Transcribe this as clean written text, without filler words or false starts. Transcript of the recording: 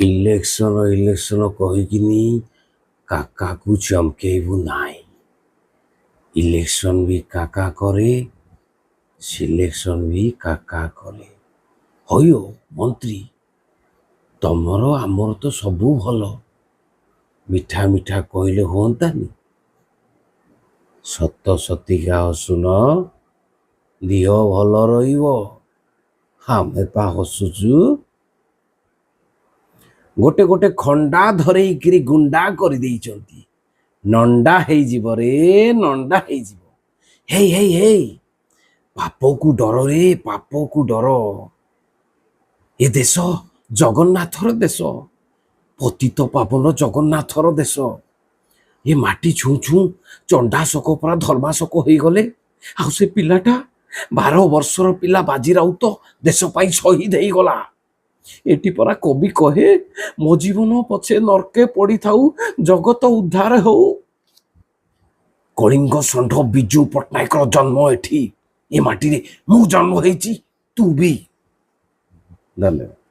Election election କହିକିନି କାକାକୁ ଚମକେଇବୁ ନାହିଁ। Election ବି କାକା କରେ, ସିଲେକ୍ସନ ବି କାକା କରେ। ହଇଓ ମନ୍ତ୍ରୀ, ତମର ଆମର ତ ସବୁ ଭଲ, ମିଠା ମିଠା କହିଲେ ହୁଅନ୍ତାନି? ସତ ସତିକା ହସୁନ, ଦିହ ଭଲ ରହିବ। ଆମେ ପା ହସୁଛୁ। ଗୋଟେ ଗୋଟେ ଖଣ୍ଡା ଧରେଇକିରି ଗୁଣ୍ଡା କରିଦେଇଛନ୍ତି। ନଣ୍ଡା ହେଇଯିବ ରେ, ନଣ୍ଡା ହେଇଯିବ। ହେଇ ହେଇ ହେଇ, ପାପକୁ ଡର ରେ, ପାପକୁ ଡର। ଏ ଦେଶ ଜଗନ୍ନାଥର ଦେଶ, ପତିତ ପାବନ ଜଗନ୍ନାଥର ଦେଶ। ଏ ମାଟି ଛୁଁ ଛୁଁ ଚଣ୍ଡାଶୋକ ପରା ଧର୍ମାଶୋକ ହେଇଗଲେ। ଆଉ ସେ ପିଲାଟା 12 ବର୍ଷର ପିଲା ବାଜି ରାଉତ ଦେଶ ପାଇଁ ଶହୀଦ ହେଇଗଲା। ଏଠି ପରା କବି କହେ, ମୋ ଜୀବନ ପଛେ ନର୍କେ ପଡ଼ିଥାଉ, ଜଗତ ଉଦ୍ଧାର ହଉ। କଳିଙ୍ଗ ଷଣ୍ଢ ବିଜୁ ପଟ୍ଟନାୟକର ଜନ୍ମ ଏଠି, ଏ ମାଟିରେ ମୁଁ ଜନ୍ମ ହେଇଛି, ତୁ ବି। ଧନ୍ୟବାଦ।